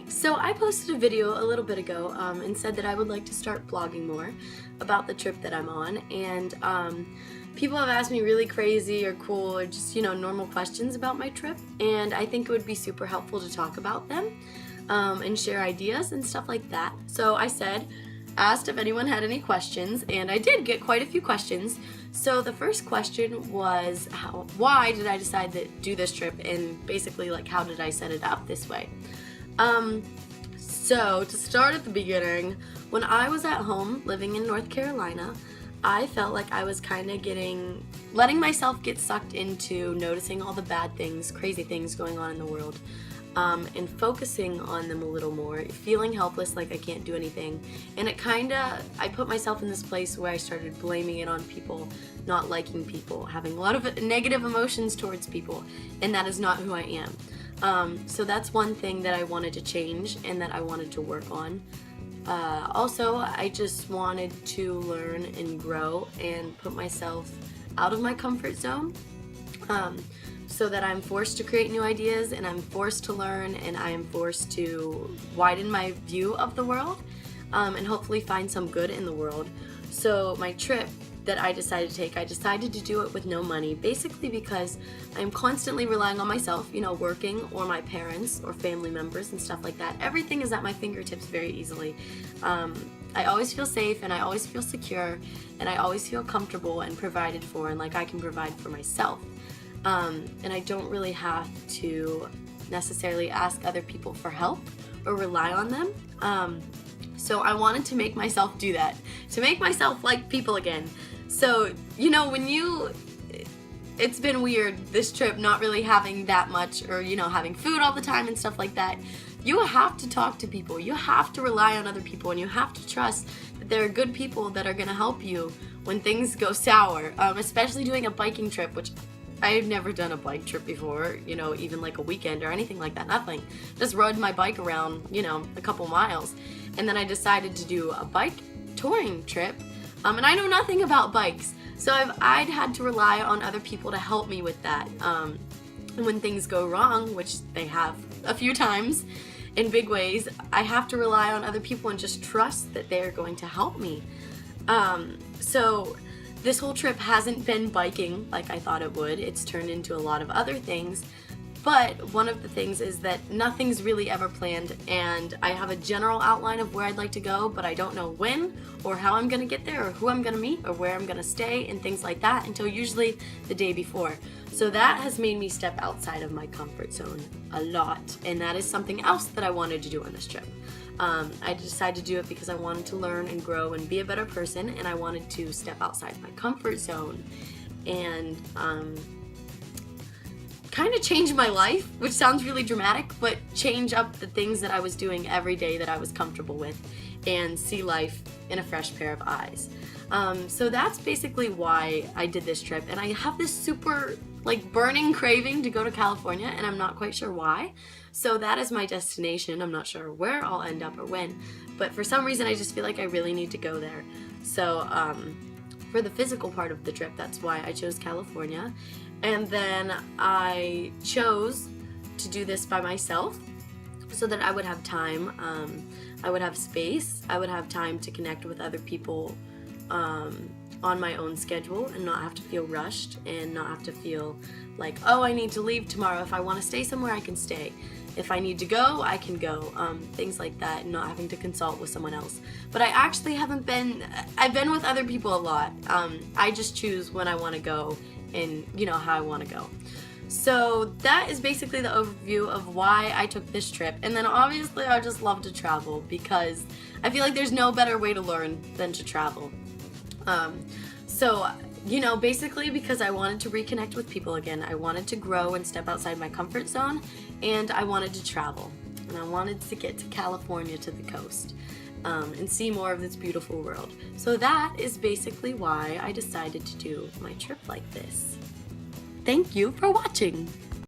So I posted a video a little bit ago and said that I would like to start blogging more about the trip that I'm on, and people have asked me really crazy or cool or just, normal questions about my trip, and I think it would be super helpful to talk about them and share ideas and stuff like that. So I asked if anyone had any questions, and I did get quite a few questions. So the first question was, why did I decide to do this trip, and basically how did I set it up this way? So to start at the beginning, when I was at home living in North Carolina, I felt like I was kind of letting myself get sucked into noticing all the bad things, crazy things going on in the world, and focusing on them a little more, feeling helpless, like I can't do anything. And I put myself in this place where I started blaming it on people, not liking people, having a lot of negative emotions towards people, and that is not who I am. So that's one thing that I wanted to change and that I wanted to work on. Also, I just wanted to learn and grow and put myself out of my comfort zone, so that I'm forced to create new ideas, and I'm forced to learn, and I am forced to widen my view of the world, and hopefully find some good in the world. So my trip that I decided to take, I decided to do it with no money, basically because I'm constantly relying on myself, working, or my parents or family members and stuff like that. Everything is at my fingertips very easily. I always feel safe, and I always feel secure, and I always feel comfortable and provided for, and like I can provide for myself. And I don't really have to necessarily ask other people for help or rely on them. So I wanted to make myself do that, to make myself like people again. So, it's been weird, this trip, not really having that much, or, having food all the time and stuff like that. You have to talk to people, you have to rely on other people, and you have to trust that there are good people that are going to help you when things go sour, especially doing a biking trip, which I've never done a bike trip before, even like a weekend or anything like that, nothing. Just rode my bike around, a couple miles. And then I decided to do a bike touring trip, and I know nothing about bikes, so I'd had to rely on other people to help me with that. And when things go wrong, which they have a few times in big ways, I have to rely on other people and just trust that they're going to help me. So this whole trip hasn't been biking like I thought it would. It's turned into a lot of other things. But one of the things is that nothing's really ever planned, and I have a general outline of where I'd like to go, but I don't know when or how I'm going to get there or who I'm going to meet or where I'm going to stay and things like that until usually the day before. So that has made me step outside of my comfort zone a lot, and that is something else that I wanted to do on this trip. I decided to do it because I wanted to learn and grow and be a better person, and I wanted to step outside my comfort zone and kind of change my life, which sounds really dramatic, but change up the things that I was doing every day that I was comfortable with and see life in a fresh pair of eyes. So that's basically why I did this trip, and I have this super burning craving to go to California, and I'm not quite sure why. So that is my destination. I'm not sure where I'll end up or when, but for some reason I just feel like I really need to go there. So for the physical part of the trip, that's why I chose California. And then I chose to do this by myself so that I would have time, I would have space, I would have time to connect with other people on my own schedule and not have to feel rushed and not have to feel like, oh, I need to leave tomorrow. If I want to stay somewhere, I can stay. If I need to go, I can go. Things like that, and not having to consult with someone else. But I actually I've been with other people a lot. I just choose when I want to go and how I want to go. So that is basically the overview of why I took this trip. And then obviously I just love to travel because I feel like there's no better way to learn than to travel. So basically because I wanted to reconnect with people again, I wanted to grow and step outside my comfort zone, and I wanted to travel, and I wanted to get to California, to the coast, and see more of this beautiful world. So that is basically why I decided to do my trip like this. Thank you for watching!